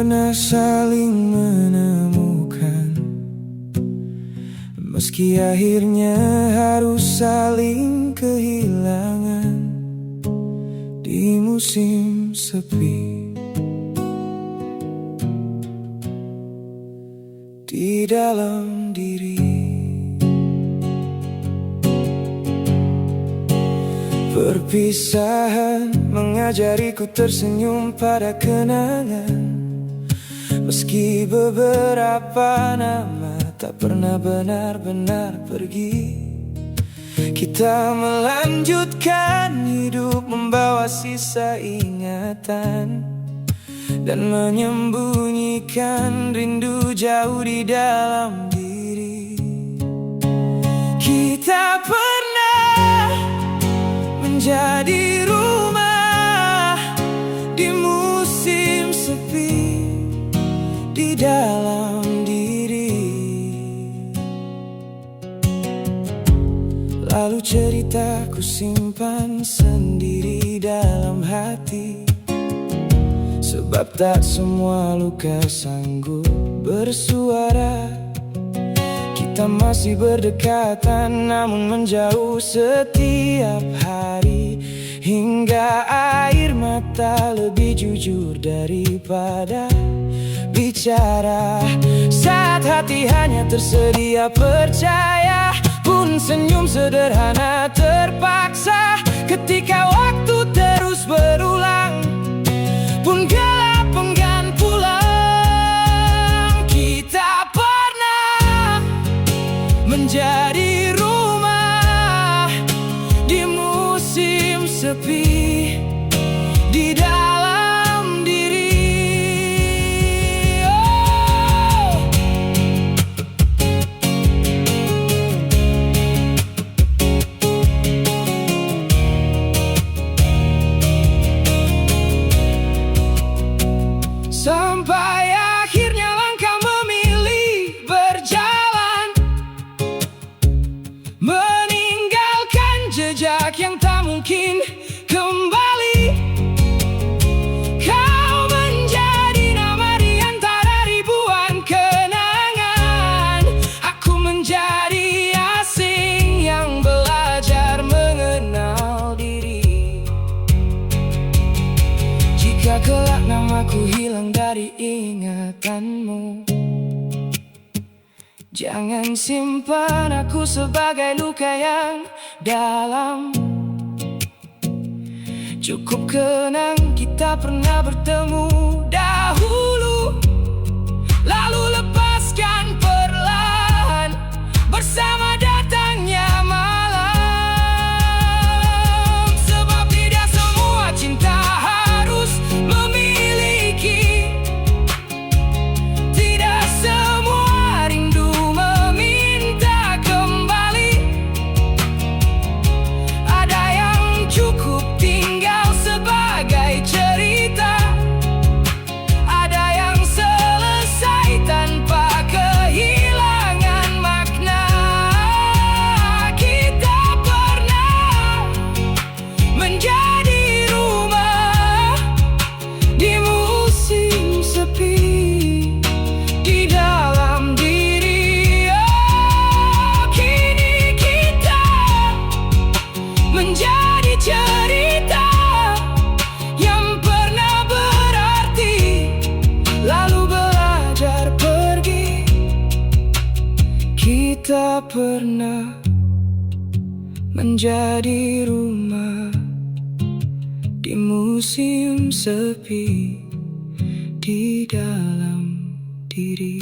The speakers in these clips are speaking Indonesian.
pernah saling menemukan, meski akhirnya harus saling kehilangan di musim sepi. Di dalam diri perpisahan mengajariku tersenyum pada kenangan, meski beberapa nama tak pernah benar-benar pergi. Kita melanjutkan hidup membawa sisa ingatan dan menyembunyikan rindu jauh di dalam diri. Kita pernah menjadi rumah di musim sepi di dalam diri. Lalu ceritaku simpan sendiri dalam hati, sebab tak semua luka sanggup bersuara. Kita masih berdekatan namun menjauh setiap hari, hingga air mata lebih jujur daripada bicara. Saat hati hanya tersedia percaya, pun senyum sederhana terpaksa. Ketika waktu terus berulang, pun gelap enggan pulang. Kita pernah menjadi rumah di musim sepi di dalam diri. Sampai akhirnya langkah memilih berjalan, meninggalkan jejak yang tak mungkin kembali. Kau menjadi nama di antara ribuan kenangan, aku menjadi asing yang belajar mengenal diri. Jika kelak namaku hilang dari ingatanmu, jangan simpan aku sebagai luka yang dalam. Cukup kenang kita pernah bertemu dahulu, lalu lepaskan perlahan bersama datangnya malam. Sebab tidak semua cinta harus memiliki, tidak semua rindu meminta kembali. Ada yang cukup tinggal sebagai cerita, ada yang selesai tanpa kehilangan makna. Kita pernah menjadi rumah di musim sepi di dalam diri. Oh, kini kita menjadi cerita yang pernah berarti, lalu belajar pergi. Kita pernah menjadi rumah di musim sepi di dalam diri.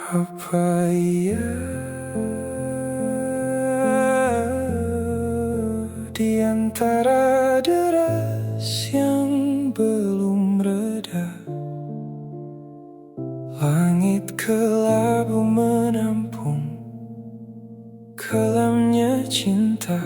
Apa iya di antara deras yang belum reda, langit kelabu menampung kelamnya cinta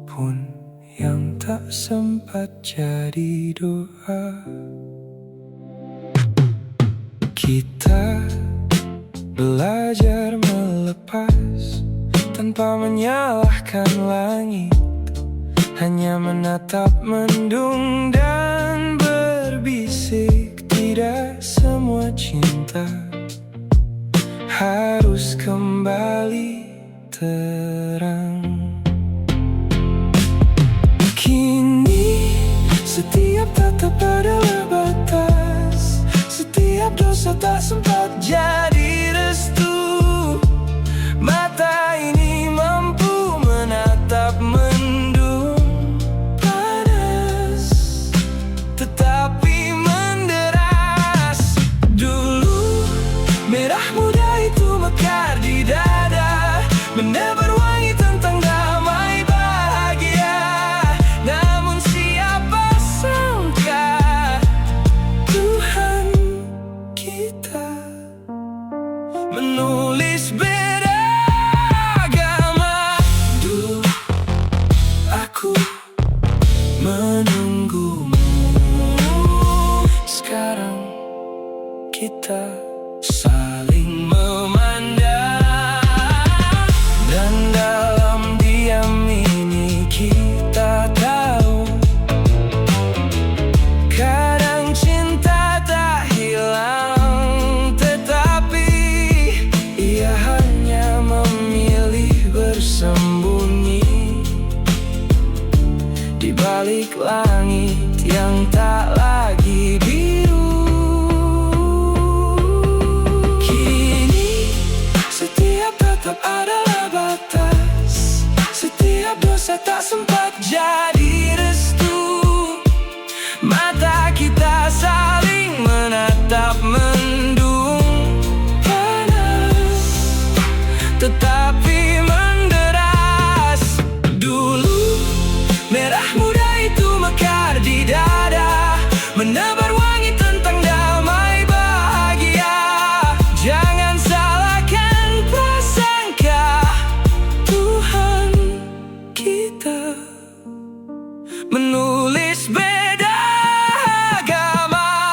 pun yang tak sempat jadi doa. Kita Belajar melepas tanpa menyalahkan langit, hanya menatap mendung dan berbisik. Tidak semua cinta harus kembali terang. Kini setiap tatap adalah batas, setiap dosa tak sempat jadi restu. Mata ini mampu menatap mendung panas, tetapi menderas. Dulu merah muda itu mekar di dada, menebar wangi tentang damai bahagia. Namun siapa sangka Tuhan kita menulis beda agama. Dulu aku menunggumu, sekarang kita saling memandang. Dan dalam diam ini kita tahu, kadang cinta tak hilang, tetapi ia hanya memilih bersembunyi di balik langit yang tak lagi biru. Kini setiap tatap adalah batas, setiap dosa tak sempat jadi restu. Mata kita saling menatap mendung panas, tetapi menderas. Dulu merah muda itu mekar di dada, menebar wangi tentang damai bahagia. Jangan salahkan prasangka Tuhan kita menulis beda agama.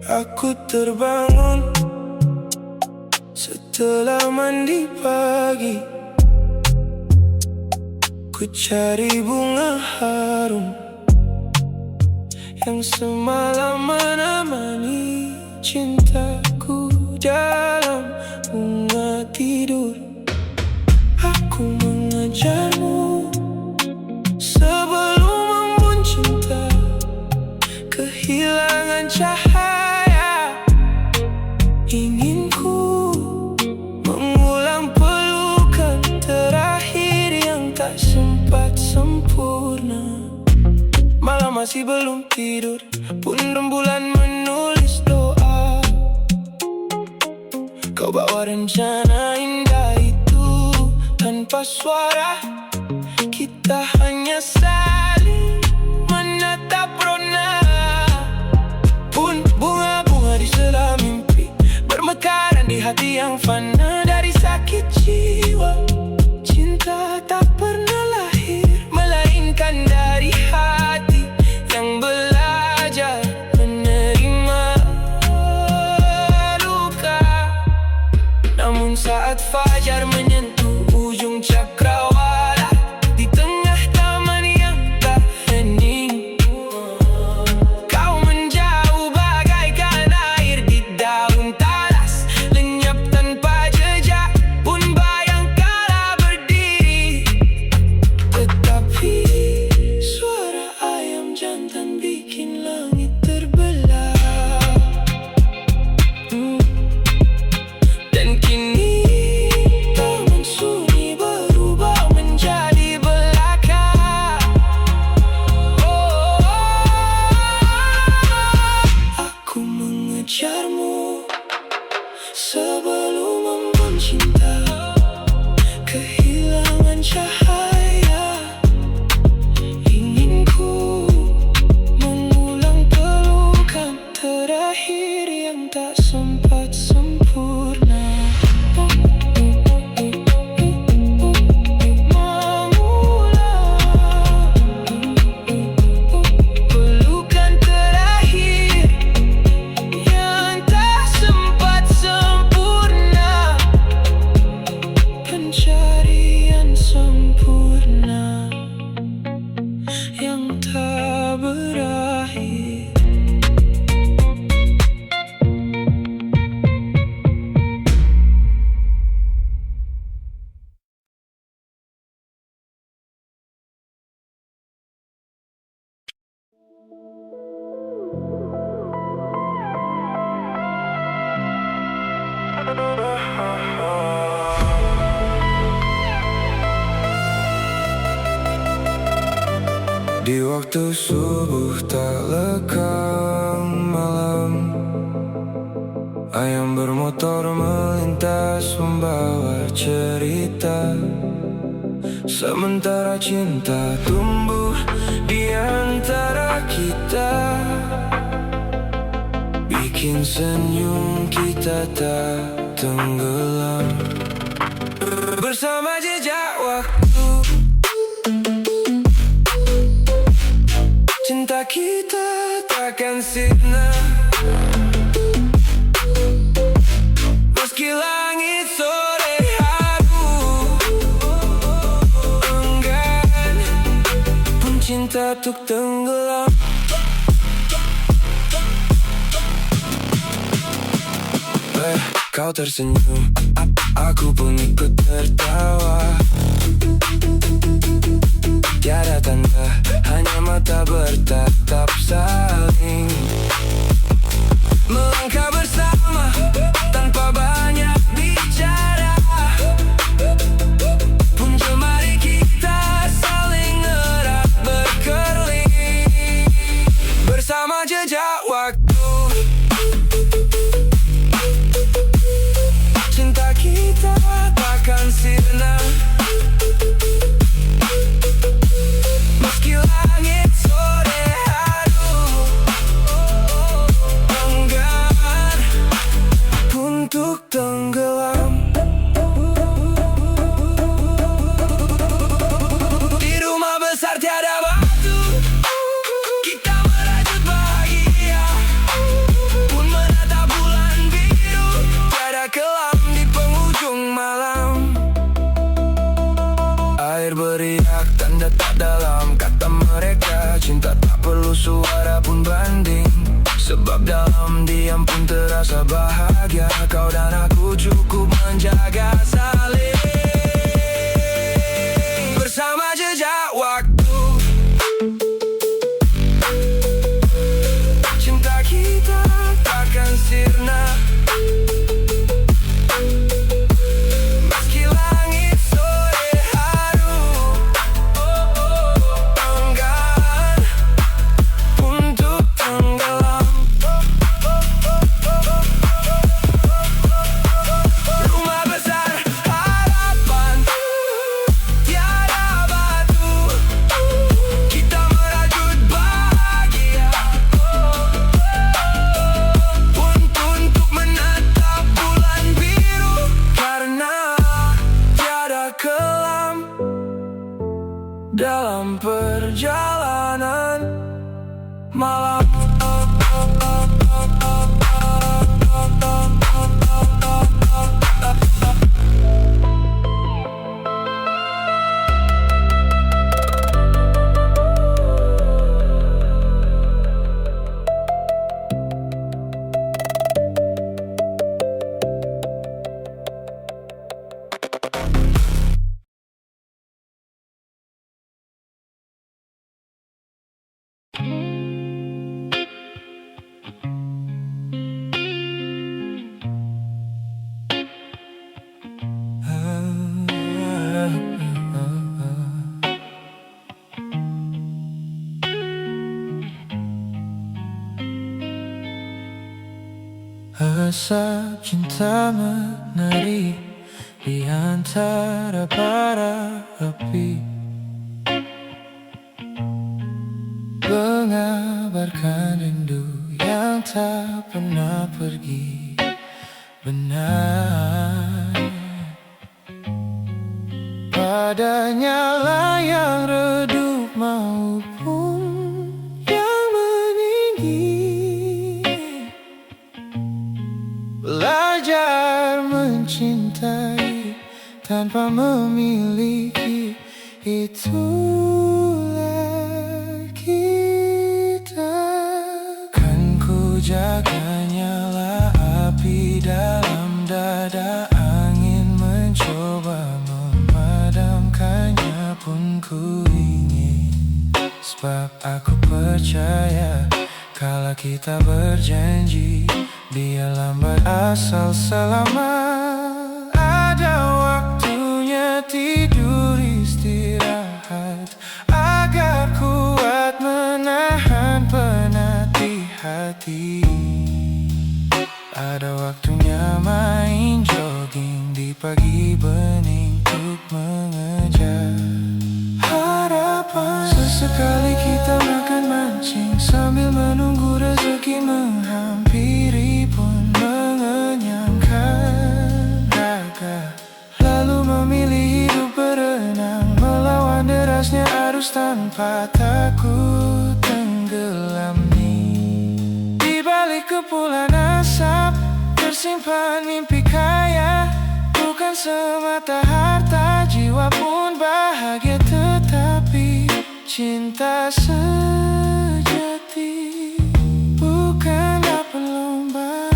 Aku terbangun setelah mandi pagi. Ku cari bunga harum yang semalam menemani cintaku dalam bunga tidur. Aku mengejarmu sebelum embun cinta kehilangan cahaya. Ingin ku mengulang pelukan terakhir yang tak sempat sempurna. Malam masih belum tidur, pun rembulan menulis doa. Kau bawa rencana indah itu tanpa suara. Kita hanya saling menatap rona. Pun bunga-bunga di sela mimpi bermekaran di hati yang fana. Dari sakit jiwa, cinta tak pernah lahir, melainkan dari hati yang belajar menerima luka. Namun saat fajar menyentuh ujung cakrawala, di tengah taman yang tak hening, kau menjauh bagaikan air di daun talas, lenyap tanpa Di waktu subuh tak lekang malam, ayam bermotor melintas membawa cerita. Sementara cinta tumbuh di antara kita, bikin senyum kita tak tenggelam. Bersama jejak waktu, cinta kita takkan sirna. Meski langit sore haru enggan, pun cinta tuk tenggelam. Kau tersenyum, aku pun ikut tertawa. Tiada tanda, hanya mata bertatap saling. Melangkah bersama tanpa banyak bicara, punca mari kita saling erat berkeliling. Bersama jejak waktu, cinta kita takkan sirna. Meski langit sore haru enggan untuk tenggelam. Di rumah besar tiada batu, kita merajut bahagia, pun menatap bulan biru. Tiada kelam di penghujung malam. Air beriak tanda tak dalam kata mereka. Cinta tak perlu suara pun banding, sebab dalam diam pun terasa bahagia. Kau dan aku cukup menjaga saling. Bersama jejak waktu, cinta kita takkan sirna. Meski langit sore haru enggan untuk tenggelam. Rumah besar harapan, tiada batu, kita merajut bahagia, pun untuk menatap bulan biru. Karena tiada kelam dalam perjalanan malam. Asap cinta menari di antara bara api, mengabarkan rindu yang tak pernah pergi. Benar, padanya lah yang redup maupun yang meninggi. Belajar mencintai tanpa memiliki, itulah kita. Kan ku jaga nyala api dalam dada, angin mencoba memadamkannya, pun ku ingin Sebab aku percaya kalau kita berjanji, dia lambat asal selamat. Ada waktunya tidur istirahat, agar kuat menahan penat di hati. Ada waktunya main jogging di pagi bening untuk mengejar harapan. Sesekali kita makan mancing sambil menunggu rezeki menghampiri pun mengenyangkan raga. Lalu memilih hidup berenang melawan derasnya arus tanpa takut tenggelam. Di balik kepulan asap tersimpan mimpi kaya, bukan semata harta, jiwa pun bahagia. Tetapi cinta sejati bukanlah pelomba,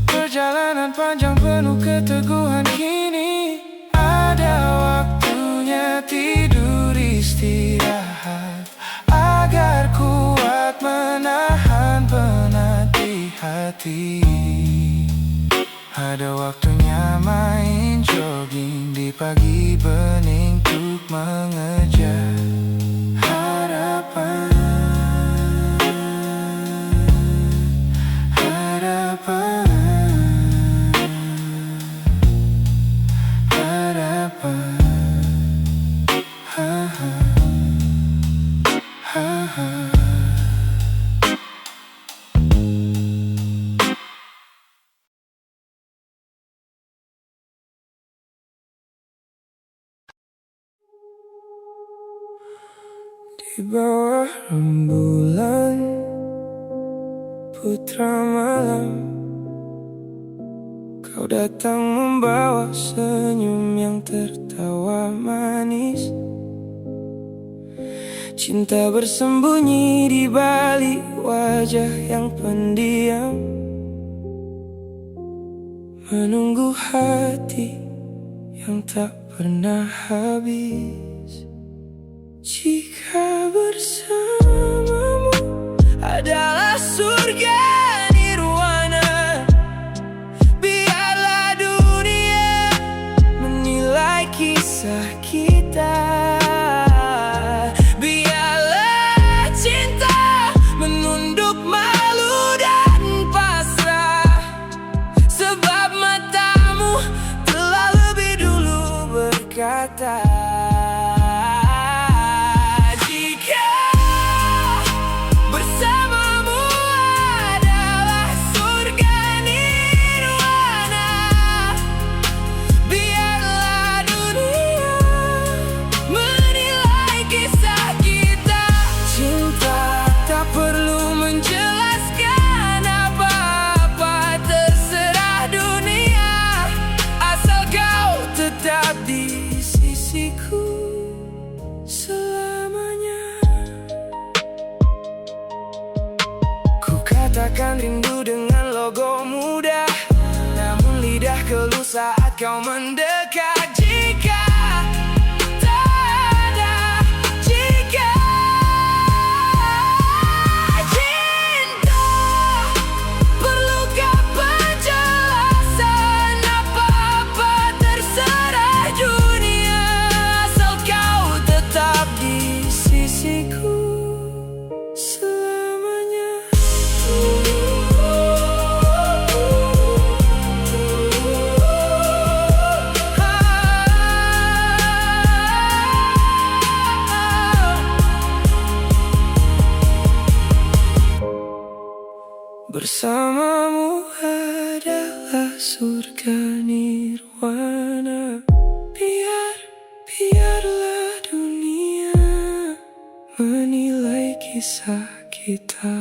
perjalanan panjang penuh keteguhan. Kini ada waktunya tidur istirahat, agar kuat menahan penat di hati. Ada waktunya main jogging di pagi bening untuk mengejar harapan. Harapan, harapan, ha, ha, ha, ha. Di bawah rembulan putra malam, kau datang membawa senyum yang tertawa manis. Cinta bersembunyi di balik wajah yang pendiam, menunggu hati yang tak pernah habis. Jika bersamamu adalah surga nirwana, biarlah dunia menilai kisah kita. Biarlah cinta menunduk malu dan pasrah, sebab matamu telah lebih dulu berkata. Katakan rindu dengan logo mudah, namun lidah keluh saat kau mendekat. Jika tak ada, jika cinta perlukah penjelasan? Apa-apa terserah dunia, asal kau tetap di sisiku. Bersamamu adalah surga nirwana, biarlah dunia menilai kisah kita.